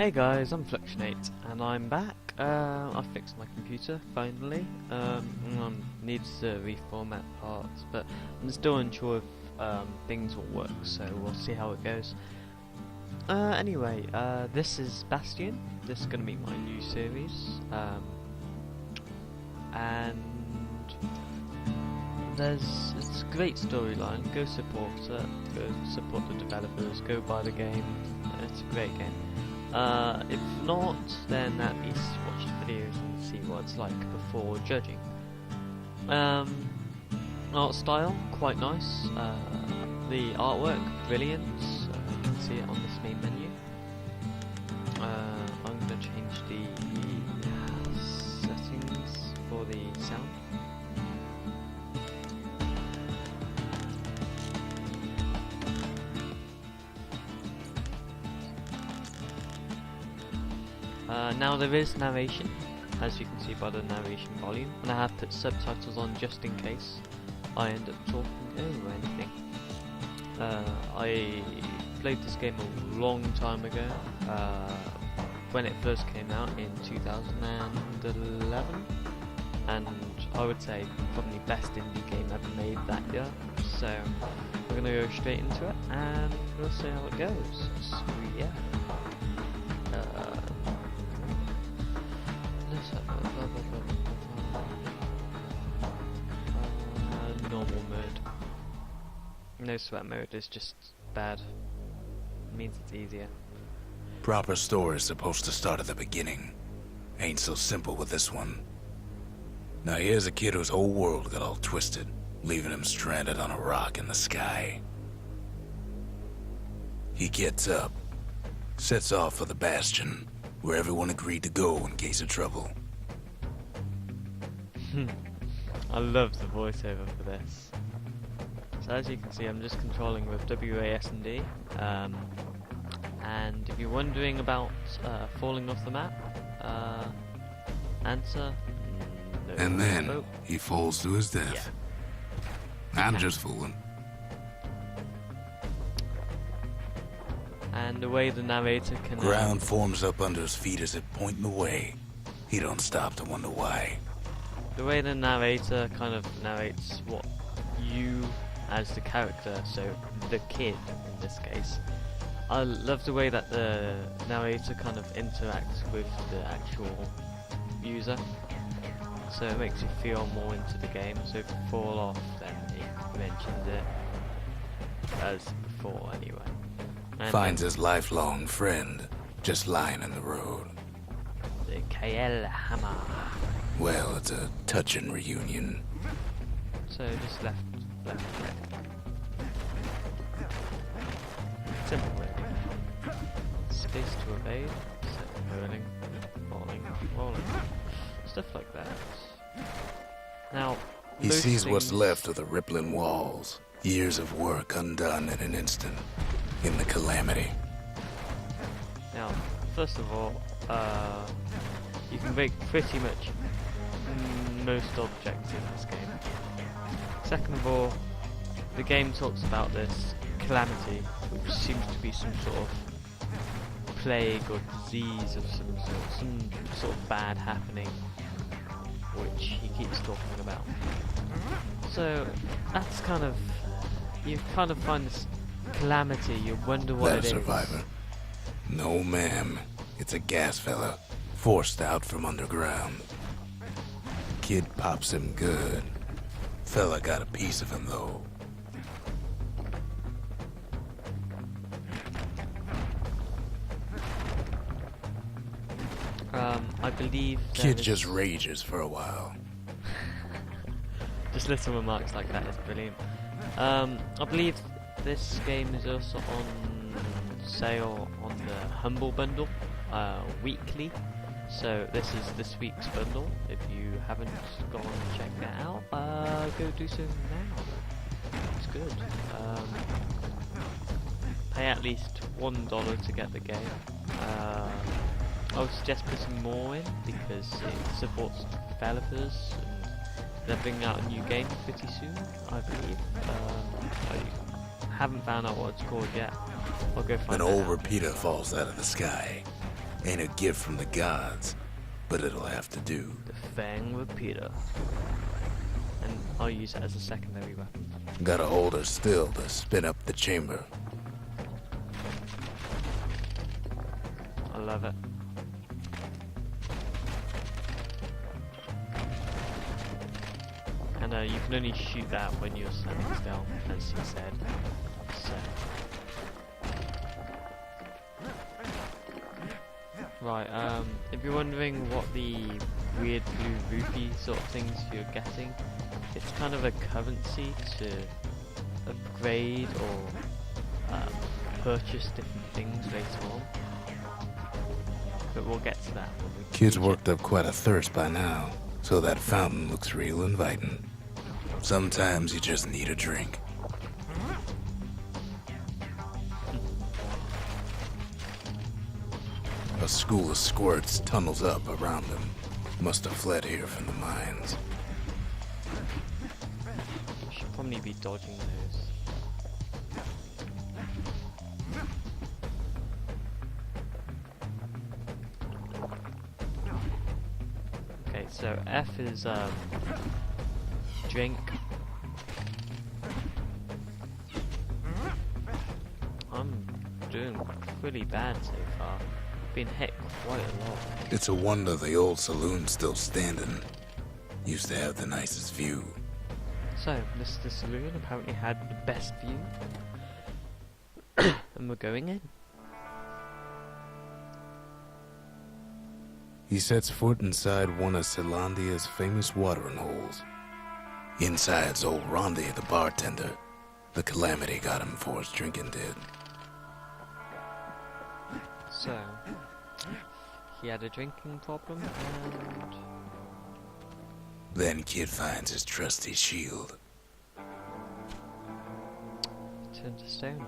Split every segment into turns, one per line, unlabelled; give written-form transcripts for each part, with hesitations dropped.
Hey guys, I'm Fluxionate and I'm back. I fixed my computer finally. Needs to reformat parts, but I'm still unsure if things will work, so we'll see how it goes. Anyway, this is Bastion. This is going to be my new series, and it's a great storyline. Go support it. Go support the developers. Go buy the game. It's a great game. If not, then at least watch the videos and see what it's like before judging. Art style, quite nice. The artwork, brilliant. You can see it on this main menu. I'm going to change the settings for the sound. Now there is narration, as you can see by the narration volume, and I have put subtitles on just in case I end up talking over anything. I played this game a long time ago, when it first came out in 2011, and I would say probably best indie game ever made that year. So we're going to go straight into it and we'll see how it goes. So yeah. Normal mode. No sweat mode is just bad. It means it's easier.
Proper story is supposed to start at the beginning. Ain't so simple with this one. Now here's a kid whose whole world got all twisted, leaving him stranded on a rock in the sky. He gets up, sets off for the Bastion, where everyone agreed to go in case of trouble.
I love the voiceover for this. So as you can see, I'm just controlling with WASD, and if you're wondering about falling off the map, answer no.
And then he falls to his death. Yeah. I'm just fooling.
And the way the narrator can...
Ground forms up under his feet as it pointing away. He don't stop to wonder why.
The way the narrator kind of narrates what you as the character, so the kid in this case. I love the way that the narrator kind of interacts with the actual user. So it makes you feel more into the game. So if you fall off, then he mentions it as before anyway. And
finds his lifelong friend just lying in the road.
The KL Hammer.
Well, it's a touching reunion.
So just left, right. Simple really. Space to evade, rolling, rolling. Stuff like that. Now,
he sees what's left of the rippling walls. Years of work undone in an instant. In the calamity.
Now, first of all, you can break pretty much most objects in this game. Second of all, the game talks about this calamity, which seems to be some sort of plague or disease of some sort of bad happening, which he keeps talking about. So that's kind of, you kind of find this calamity, you wonder what it is.
Survivor? No, ma'am. It's a gas fella, forced out from underground. Kid pops him good. Fella got a piece of him, though.
I believe...
Kid just rages for a while.
Just little remarks like that is brilliant. I believe this game is also on sale on the Humble Bundle weekly, so this is this week's bundle. If you haven't gone and checked that out, go do so now. It's good. Pay at least $1 to get the game. I would suggest putting more in because it supports developers and they're bringing out a new game pretty soon, I believe. I haven't found out what it's called yet. I'll go find
An
it
old
out.
repeater falls out of the sky. Ain't a gift from the gods, but it'll have to do.
The Fang Repeater. And I'll use it as a secondary weapon.
Gotta hold her still to spin up the chamber.
I love it. And you can only shoot that when you're standing still, as he said. So. Right, if you're wondering what the weird blue rupee sort of things you're getting, it's kind of a currency to upgrade or purchase different things later on. But we'll get to that when we
Kid's worked up quite a thirst by now, so that fountain looks real inviting. Sometimes you just need a drink. A school of squirts tunnels up around them. Must have fled here from the mines.
should probably be dodging those. Okay, so F is drink. I'm doing pretty bad so far. Been hit quite a lot.
It's a wonder the old saloon's still standing. Used to have the nicest view.
So, the saloon apparently had the best view. And we're going in.
He sets foot inside one of Celandia's famous watering holes. Inside's old Rondi, the bartender. The calamity got him before his drinking did.
So, he had a drinking problem and...
Then Kid finds his trusty shield.
turned to stone.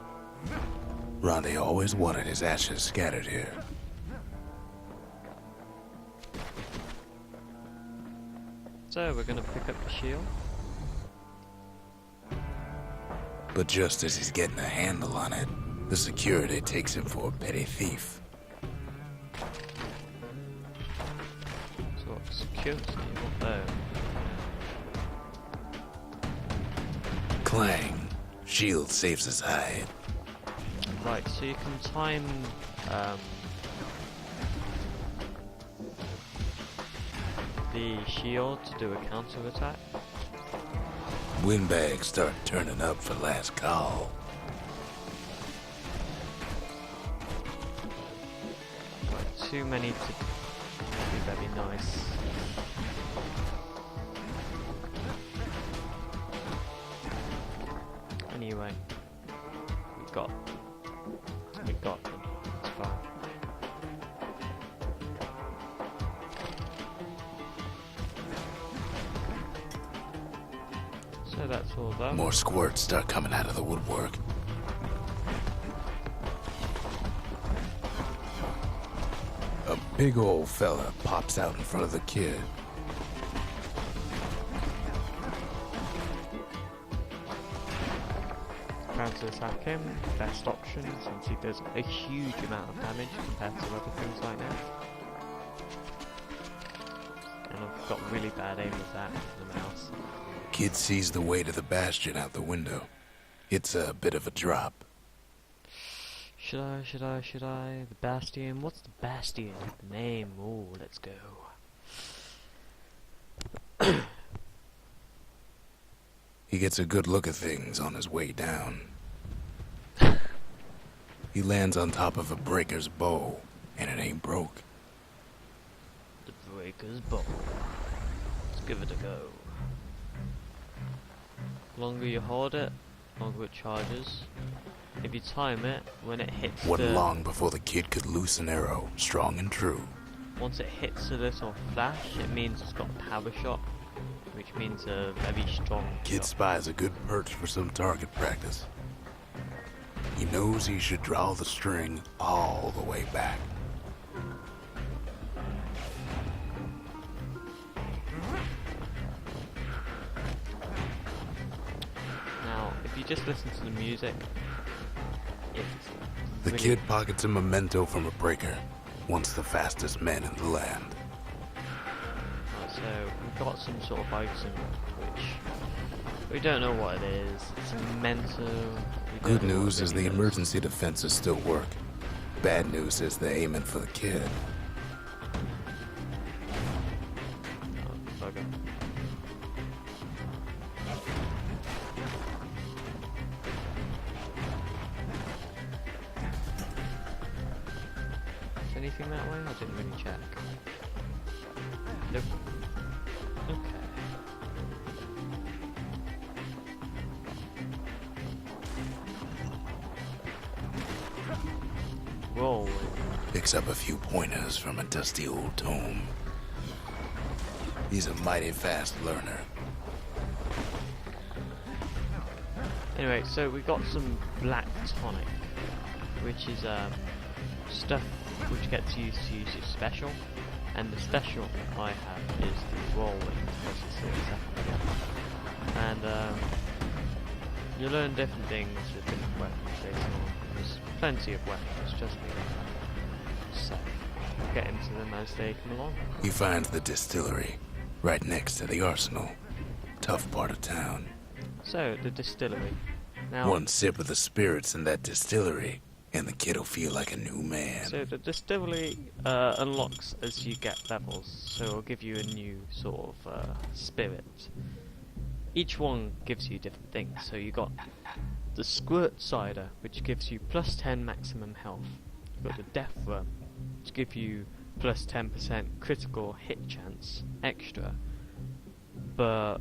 Rondi always wanted his ashes scattered here.
So, we're gonna pick up the shield.
But just as he's getting a handle on it, the security takes him for a petty thief.
So what, security? Oh.
Clang. Shield saves his hide.
Right, so you can time the shield to do a counter attack.
Windbags start turning up for last call.
Right, too many to be very nice. Anyway, we got them. It's fine. So that's all done.
More squirts start coming out of the woodwork. A big old fella pops out in front of the kid.
Counter attack him, best option since he does a huge amount of damage compared to other things like that. And I've got really bad aim with that with the mouse.
Kid sees the way to the Bastion out the window. It's a bit of a drop.
Should I? The Bastion? What's the Bastion? The name? Oh, let's go.
He gets a good look at things on his way down. He lands on top of a breaker's bow, and it ain't broke.
The Breaker's Bow. Let's give it a go. Longer you hold it, longer it charges. If you time it, when it hits
Wasn't long before the kid could loose an arrow, strong and true.
Once it hits a little flash, it means it's got power shot, which means a very strong
Kid
shot.
spies a good perch for some target practice. He knows he should draw the string all the way back.
Now, if you just listen to the music, it's
The
really
kid pockets a memento from a breaker. once the fastest men in the land.
Right, so we've got some sort of item which we don't know what it is. It's mental.
Good news is the emergency defenses still work. Bad news is they're aiming for the kid.
Oh, bugger. Is anything that way? I didn't really check. Nope. Okay. Whoa.
Picks up a few pointers from a dusty old tome. He's a mighty fast learner.
Anyway, so we got some black tonic, which is stuff which gets used to use your special, and the special I have is the whirlwind, as you see a second ago. And you learn different things with different weapons based on. There's plenty of weapons, just need to get into them as they come along.
He finds the distillery, right next to the arsenal. Tough part of town.
So, the distillery. Now,
One sip of the spirits in that distillery, and the kid'll feel like a new man.
so the distillery unlocks as you get levels, so it'll give you a new sort of spirit. Each one gives you different things, so you got the squirt cider, which gives you plus 10 maximum health. You've got the death rum, which gives you plus 10% critical hit chance extra, but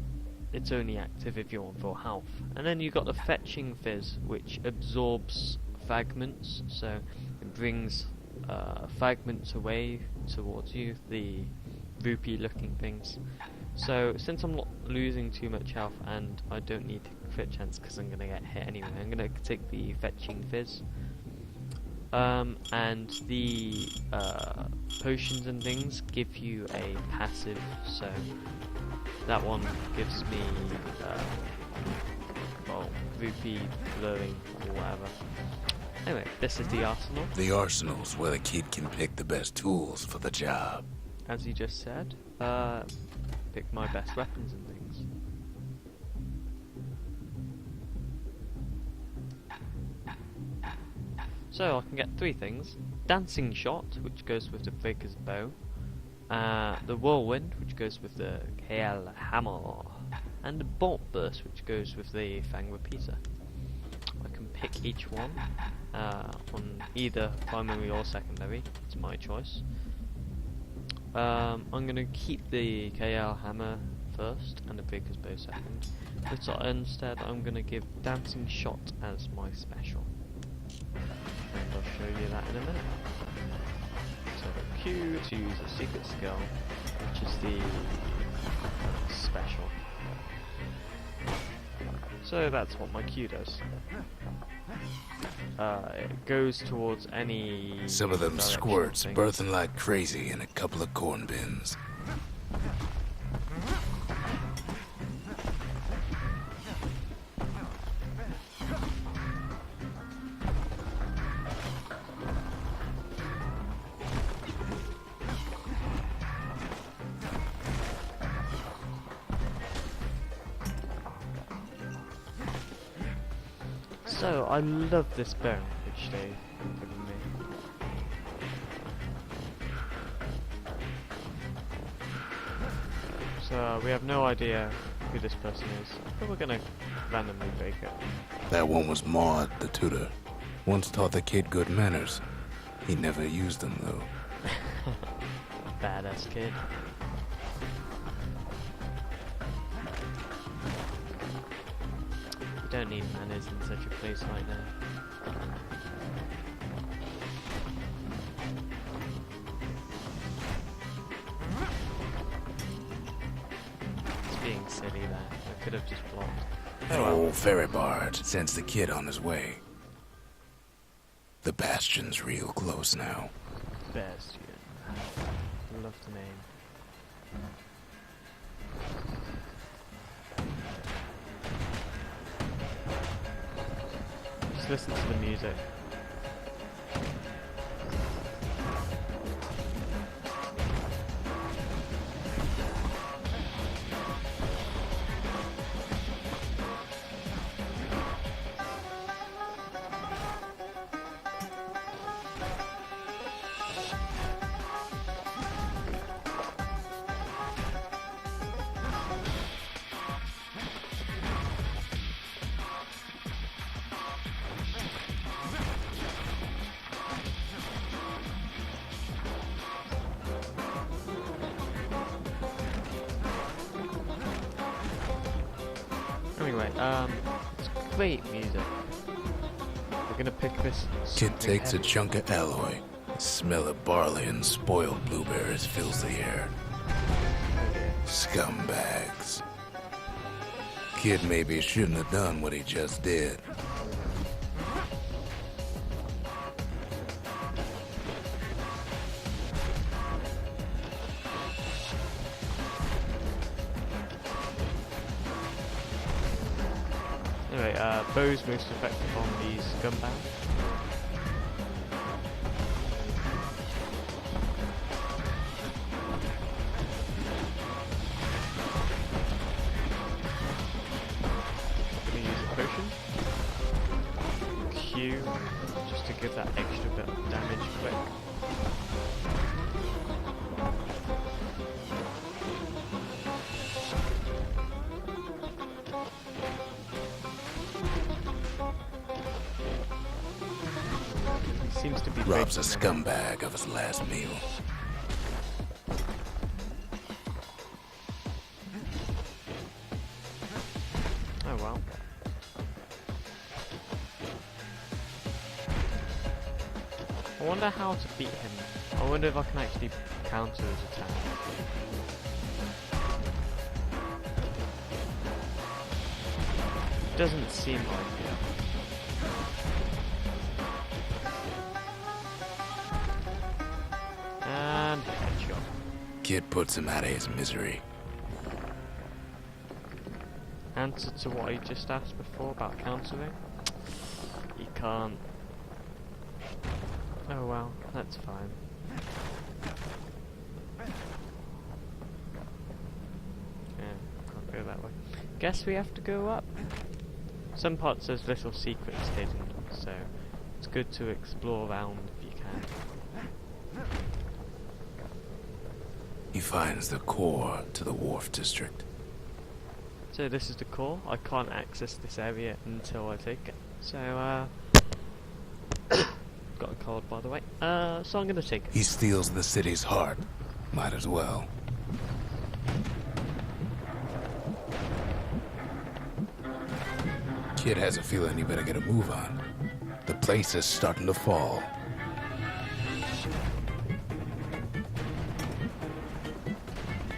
it's only active if you're on full health. And then you got the fetching fizz, which absorbs fragments, so it brings fragments away towards you, the rupee looking things. So since I'm not losing too much health and I don't need crit chance because I'm going to get hit anyway, I'm going to take the fetching fizz. And the potions and things give you a passive, so that one gives me rupee glowing or whatever. Anyway, this is the arsenal.
The arsenal's where the kid can pick the best tools for the job.
As you just said, pick my best weapons and things. So I can get three things: dancing shot, which goes with the breaker's bow, the whirlwind, which goes with the KL hammer, and the bolt burst, which goes with the fang repeater. I can pick each one on either primary or secondary. It's my choice. I'm going to keep the KL hammer first and the breaker's bow second, but instead I'm going to give dancing shot as my special. And I'll show you that in a minute. So Q to use a secret skill, which is the special. So that's what my Q does. It goes towards any...
Some of them
direction
squirts
thing.
birthing like crazy in a couple of corn bins.
So, I love this bone which they've given me. So, we have no idea who this person is, but we're gonna randomly break it.
That one was Maud, the tutor. Once taught the kid good manners. He never used them, though.
Badass kid. You don't need manners in such a place like that. It's being silly there. I could have just blocked.
An old ferry barge sends the kid on his way. The Bastion's real close now.
Bastion. Love the name. Just listen to the music. Anyway, it's great music. We're gonna pick this.
Kid takes a chunk of alloy. The smell of barley and spoiled blueberries fills the air. Scumbags. Kid maybe shouldn't have done what he just did.
Anyway, bow's most effective on these gunbound. Gonna use a potion. Q, just to give that extra bit of damage quick. Seems to be
Robs a scumbag of his last meal.
Oh well. I wonder how to beat him. I wonder if I can actually counter his attack. Doesn't seem like it. And headshot.
Kid puts him out of his misery.
Answer to what he just asked before about countering. You can't. Oh well, that's fine. Yeah, can't go that way. Guess we have to go up. Some parts there's little secrets hidden, so it's good to explore around if you can.
He finds the core to the wharf district.
So this is the core. I can't access this area until I take it. So got a card by the way. So I'm gonna take it.
He steals the city's heart. Might as well. Kid has a feeling he better get a move on. The place is starting to fall.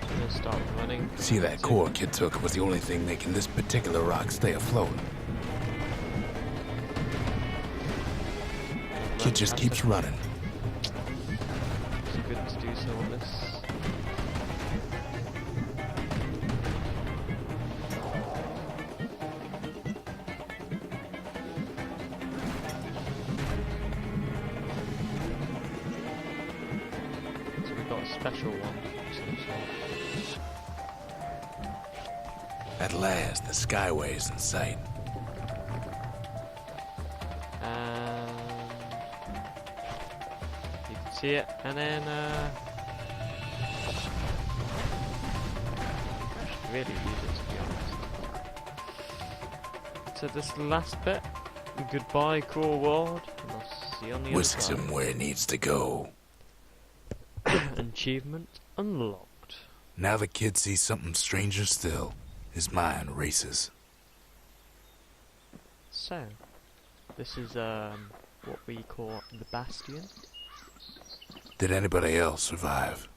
I'm gonna start running.
See, that core Kid took was the only thing making this particular rock stay afloat. Kid just keeps running.
It's good to do so on this. So we've got a special one of some sort.
At last, the skyway's in sight.
You can see it, and then should really use it to be honest. So this last bit, goodbye cruel world, and I'll see you on the other
Whisks
side.
him where he needs to go.
Achievement unlocked.
Now the kid sees something stranger still. His mind races.
So, this is what we call the Bastion.
Did anybody else survive?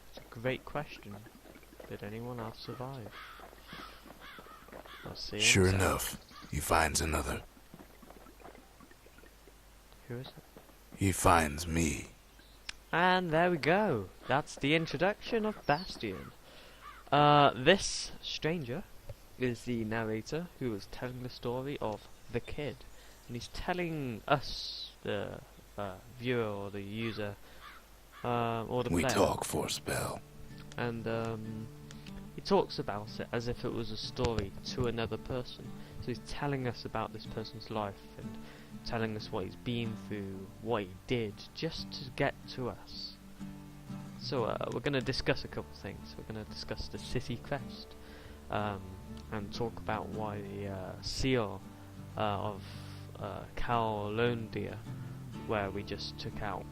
It's a great question. Did anyone else survive? I'll see.
Sure enough, he finds another.
Who is it?
He finds me.
And there we go. That's the introduction of Bastion. This stranger is the narrator who is telling the story of the kid, and he's telling us, the viewer or the user, or the
We
player.
talk for a spell.
And he talks about it as if it was a story to another person. So he's telling us about this person's life and telling us what he's been through, what he did, just to get to us. So we're going to discuss a couple things. We're going to discuss the city crest, and talk about why the seal of Calondia, where we just took out,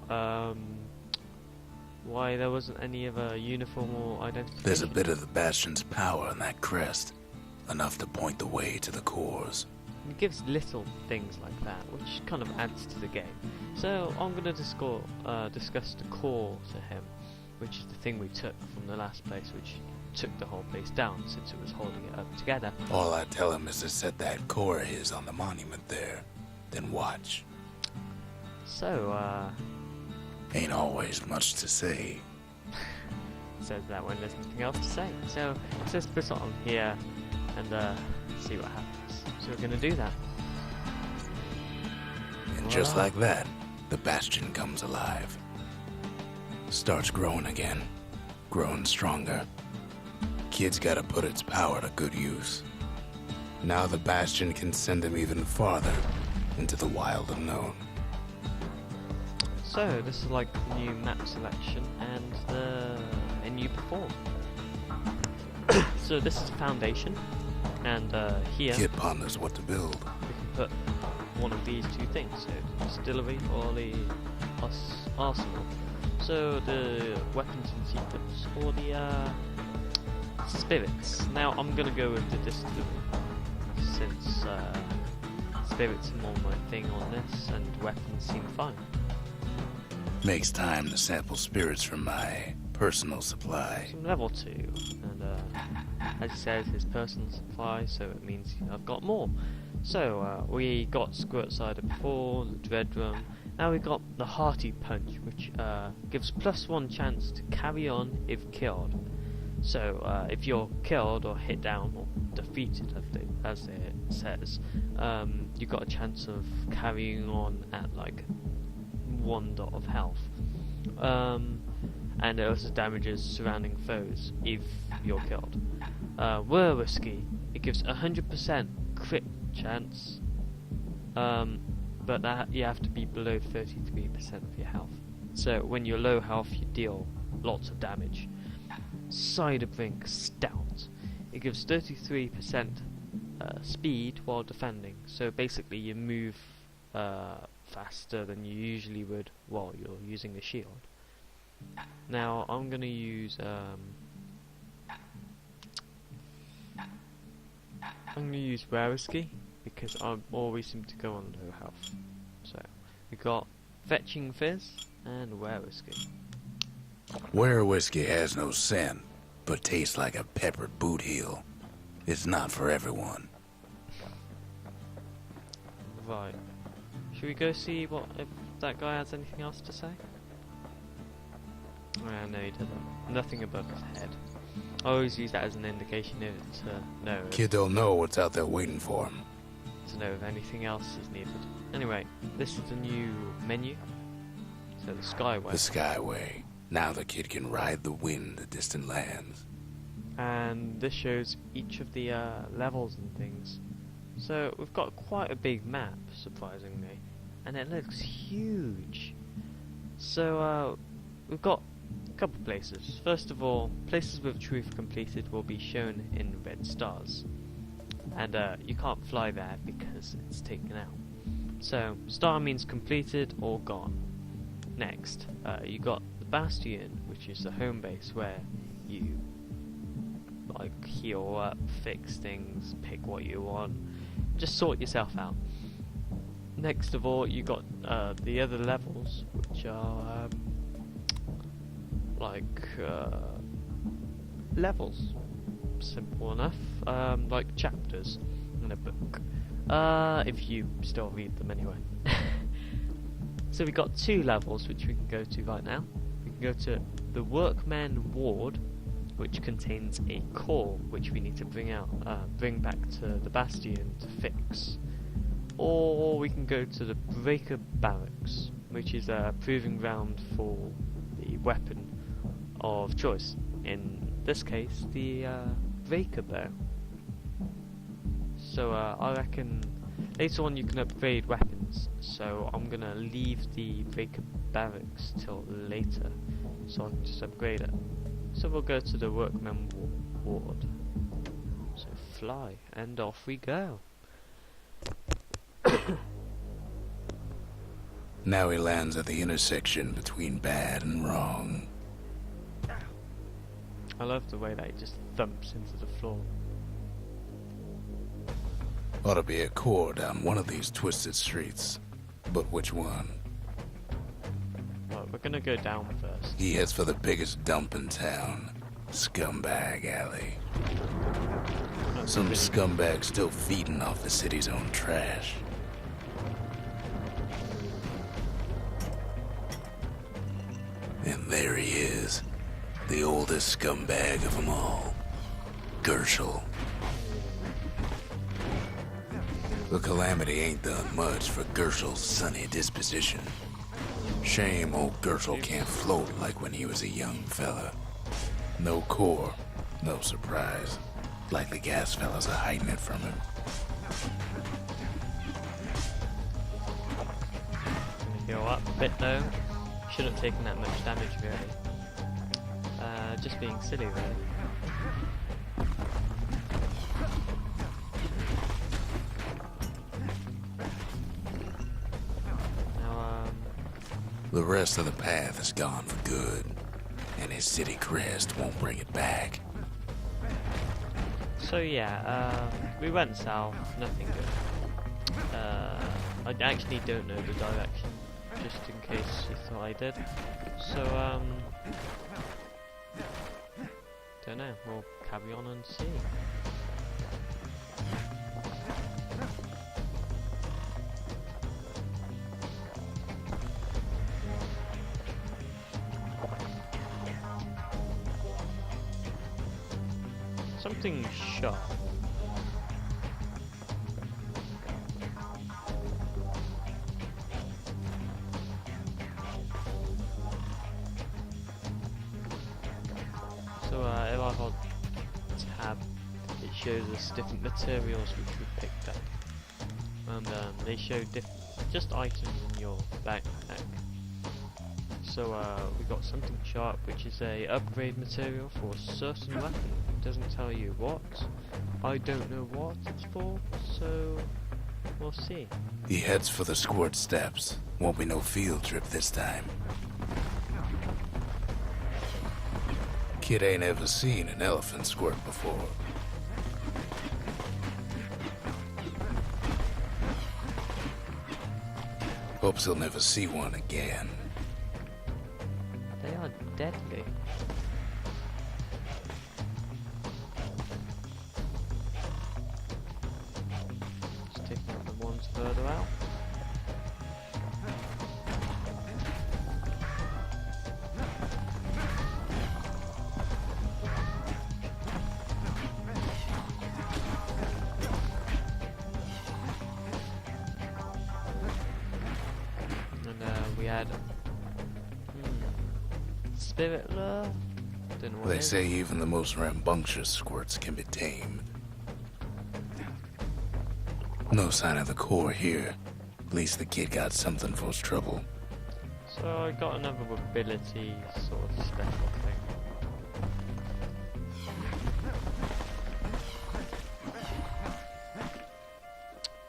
why there wasn't any other uniform or identification.
There's a bit of the Bastion's power in that crest, enough to point the way to the cores.
It gives little things like that, which kind of adds to the game. So I'm going to discuss the core to him, which is the thing we took from the last place, which took the whole place down since it was holding it up together.
All I tell him is to set that core of his on the monument there, then watch.
So,
Ain't always much to say.
says that when there's nothing else to say. So let's just put it on here and see what happens. So we're going to do that.
And just like that, the Bastion comes alive. Starts growing again, growing stronger. Kid's gotta put its power to good use. Now the Bastion can send him even farther into the wild unknown.
So this is like the new map selection and the menu perform. So this is foundation, and here
Kid ponders what to build.
we can put one of these two things, so the distillery or the arsenal. So the weapons and secrets, or the spirits. Now I'm gonna go with the distillery, since spirits are more my thing on this, and weapons seem fine.
Makes time to sample spirits from my personal supply.
Some level 2, and as it says, his personal supply, so it means I've got more. So we got Squirt Cider before, the Dread Drum. Now we got the Hearty Punch, which gives +1 chance to carry on if killed. So if you're killed or hit down or defeated, as it says, you've got a chance of carrying on at like 1 dot of health. And it also damages surrounding foes if you're killed. Were Whiskey, it gives 100% crit chance, but that you have to be below 33% of your health. So when you're low health, you deal lots of damage. Cider Brink Stout, it gives 33% speed while defending. So basically, you move faster than you usually would while you're using a shield. Now I'm gonna use Rare Whiskey because I always seem to go on low health. So we got Fetching Fizz and Rare Whiskey.
Where whiskey has no scent, but tastes like a peppered boot heel. It's not for everyone.
Right. Should we go see if that guy has anything else to say? No, he doesn't. Nothing above his head. I always use that as an indication to know.
Kid don't know what's out there waiting for him.
To know if anything else is needed. Anyway, this is the new menu. So the Skyway.
The Skyway. Now the kid can ride the wind to distant lands.
And this shows each of the levels and things. So we've got quite a big map, surprisingly, and it looks huge. So we've got a couple places. First of all, places with truth completed will be shown in red stars, and you can't fly there because it's taken out. So star means completed or gone. Next, you got the Bastion, which is the home base where you like heal up, fix things, pick what you want, just sort yourself out. Next of all, you got the other levels, which are levels, simple enough, like chapters in a book, if you still read them anyway. So we got 2 levels which we can go to right now. We can go to the Workman Ward, which contains a core which we need to bring back to the Bastion to fix. Or we can go to the Breaker Barracks, which is a proving ground for the weapon of choice. In this case, the Breaker Bow. So I reckon later on you can upgrade weapons minutes, so I'm gonna leave the vacant barracks till later, so I can just upgrade it. So we'll go to the workman ward. So fly, and off we go.
Now he lands at the intersection between bad and wrong.
I love the way that he just thumps into the floor.
Ought to be a core down one of these twisted streets. But which one?
Right, we're gonna go down first.
He heads for the biggest dump in town. Scumbag Alley. Some scumbag still feeding off the city's own trash. And there he is. The oldest scumbag of them all. Gershel. The calamity ain't done much for Gershel's sunny disposition. Shame old Gershel can't float like when he was a young fella. No core, no surprise. Likely gas fellas are hiding it from him.
Gonna heal up a bit though. Shouldn't have taken that much damage really. Just being silly really.
The rest of the path is gone for good, and his city crest won't bring it back.
So yeah, we went south, nothing good. I actually don't know the direction, just in case you thought I did. So don't know, we'll carry on and see. Something sharp. So if I hold tab, it shows us different materials which we picked up, and they show just items in your backpack. So we got something sharp, which is a upgrade material for a certain weapon. It doesn't tell you what. I don't know what it's for, so we'll see.
He heads for the squirt steps. Won't be no field trip this time. Kid ain't ever seen an elephant squirt before. Hopes he'll never see one again.
They are deadly. Just taking out the ones further out. And we had Spirit lure? Don't know what
They
it is.
say even the most rambunctious squirts can be tamed. No sign of the core here. At least the kid got something for his trouble.
So I got another ability sort of special thing.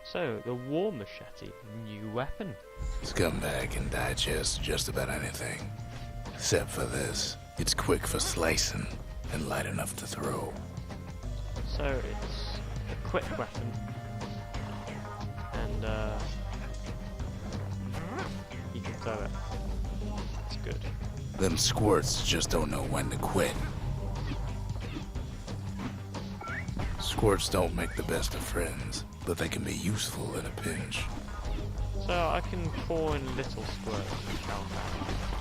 So, the war machete, new weapon.
Scumbag can digest just about anything. Except for this. It's quick for slicing and light enough to throw.
So it's a quick weapon. And you can throw it. It's good.
Them squirts just don't know when to quit. Squirts don't make the best of friends, but they can be useful in a pinch.
So I can pour in little squirts which I'll have.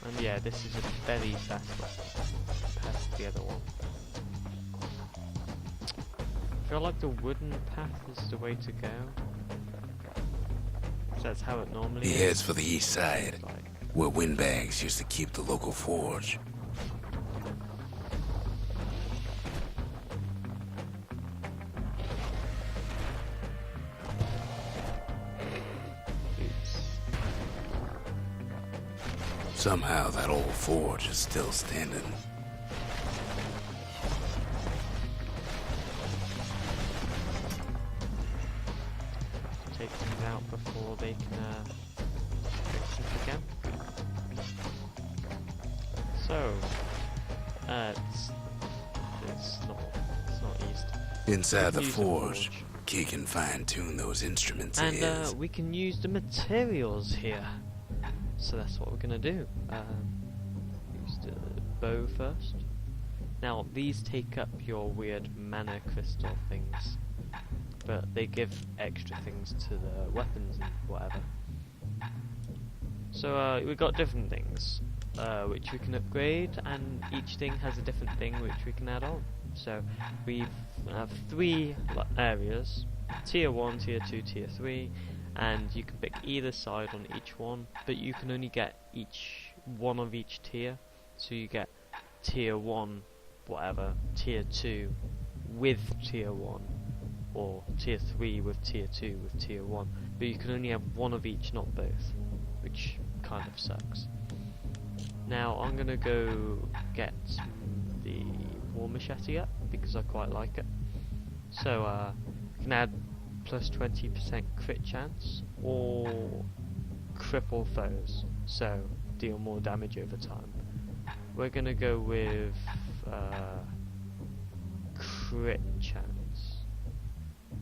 And yeah, this is a very fast weapon compared to the other one. I feel like the wooden path is the way to go. So that's how it normally
He
is.
heads for the east side,
It's like,
where windbags used to keep the local forge. Somehow that old forge is still standing.
Take things out before they can fix it again. So, it's not east.
Inside the
Use
forge, Key can fine-tune those instruments of his.
And we can use the materials here. So that's what we're gonna do. Use the bow first. Now these take up your weird mana crystal things, but they give extra things to the weapons and whatever. So we've got different things which we can upgrade, and each thing has a different thing which we can add on. So we have 3 areas: tier 1, tier 2, tier 3, and you can pick either side on each one, but you can only get one of each tier. So you get tier 1 whatever, tier 2 with tier 1, or tier 3 with tier 2 with tier 1, but you can only have one of each, not both, which kind of sucks. Now I'm gonna go get the war machete up because I quite like it. So you can add plus 20% crit chance or cripple foes, so deal more damage over time. We're gonna go with crit chance.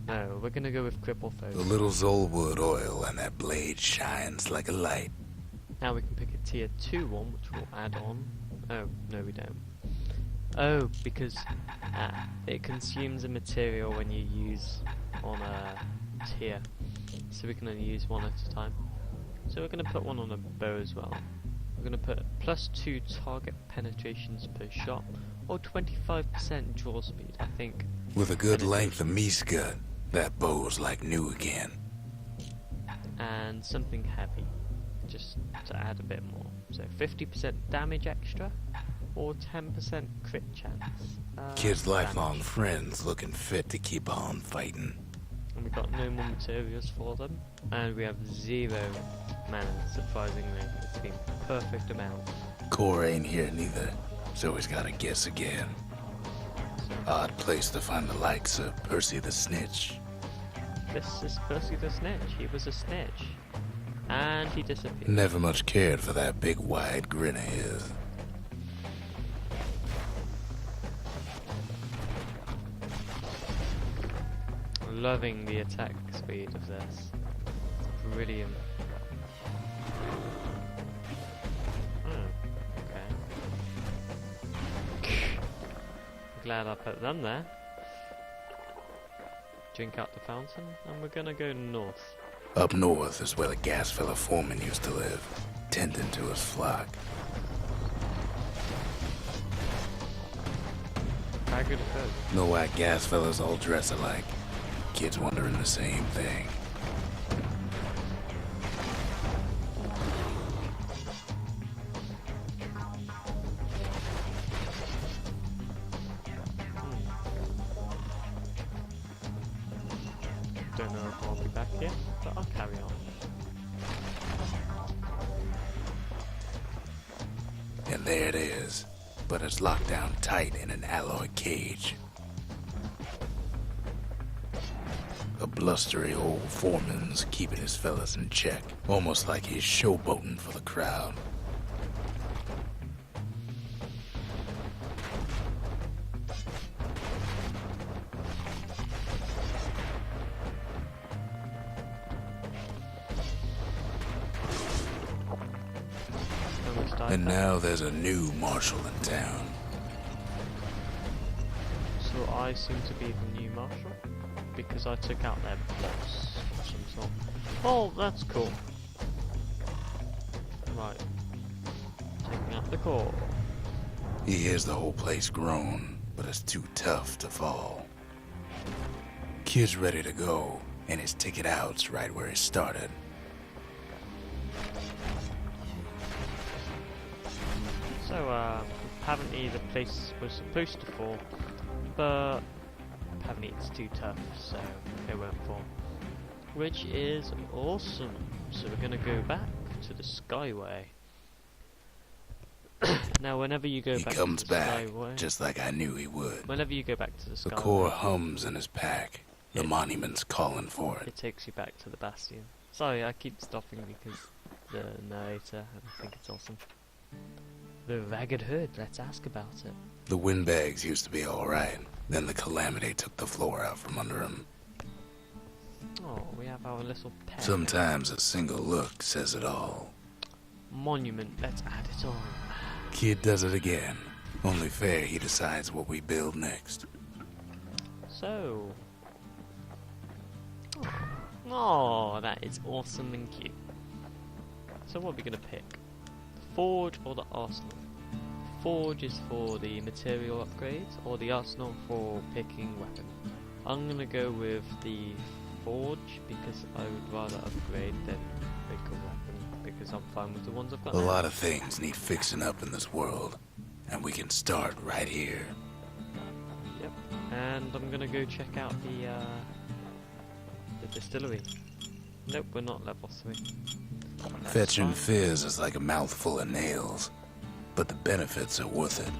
No, we're gonna go with cripple foes.
The little Zolwood oil and that blade shines like a light.
Now we can pick a tier 2 one, which we'll add on. Oh, no we don't. Oh, because it consumes a material when you use on a tier, so we can only use one at a time. So we're going to put one on a bow as well. We're going to put plus 2 target penetrations per shot, or 25% draw speed, I think.
With a good length of meat-gut, that bow's like new again.
And something heavy, just to add a bit more. So 50% damage extra, or 10% crit chance.
Kid's lifelong friends looking fit to keep on fighting.
And we've got no more materials for them, and we have 0 mana, surprisingly. It's been perfect amount.
Core ain't here neither, so he's gotta guess again. Odd place to find the likes of Percy the Snitch.
This is Percy the Snitch. He was a snitch, and he disappeared.
Never much cared for that big wide grin of his.
Loving the attack speed of this. Brilliant. Okay. Glad I put them there. Drink out the fountain, and we're gonna go north.
Up north is where the gas fella foreman used to live, tending to his flock.
How good it goes.
Know why gas fellas all dress alike? Kids wondering the same thing.
Don't know if I'll be back here, but I'll carry on.
And there it is, but it's locked down tight in an alloy cage. A blustery old foreman's keeping his fellas in check, almost like he's showboating for the crowd. And now there's a new marshal in town.
So I seem to be the new marshal, because I took out their boss of some sort. Oh, that's cool. Right. Taking out the core.
He hears the whole place groan, but it's too tough to fall. Kid's ready to go, and his ticket out's right where he started.
So, apparently the place was supposed to fall, but apparently it's too tough, so it won't fall. Which is awesome. So we're gonna go back to the Skyway. Now, whenever you go
He
back
comes
to the
back,
Skyway,
just like I knew he would.
whenever you go back to the
The
Skyway,
core hums in his pack. The
It-
monument's calling for it.
it takes you back to the Bastion. Sorry, I keep stopping because the narrator, and I think it's awesome. The ragged herd, let's ask about it.
The windbags used to be alright. Then the calamity took the floor out from under him.
Oh, we have our little pet.
Sometimes a single look says it all.
Monument, let's add it on.
Kid does it again. Only fair he decides what we build next.
So... Oh, that is awesome and cute. So what are we going to pick? The Forge or the Arsenal? Forge is for the material upgrades, or the Arsenal for picking weapon. I'm going to go with the Forge because I would rather upgrade than pick a weapon because I'm fine with the ones I've got
A
now.
lot of things need fixing up in this world. And we can start right here.
Yep. And I'm going to go check out the distillery. Nope, we're not level 3. That's
Fetching
fine.
fizz is like a mouthful of nails. But the benefits are worth it.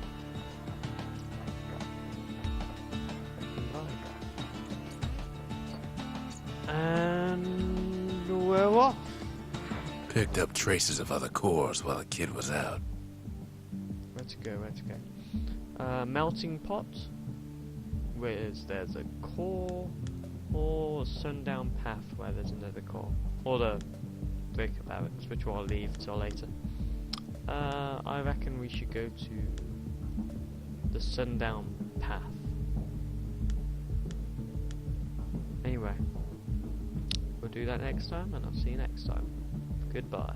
Right. And we're off.
Picked up traces of other cores while the kid was out.
Where to go, where to go? Melting pot. There's a core, or sundown path where there's another core. Or the breaker barracks, which I'll leave till later. I reckon we should go to the sundown path. Anyway, we'll do that next time, and I'll see you next time. Goodbye.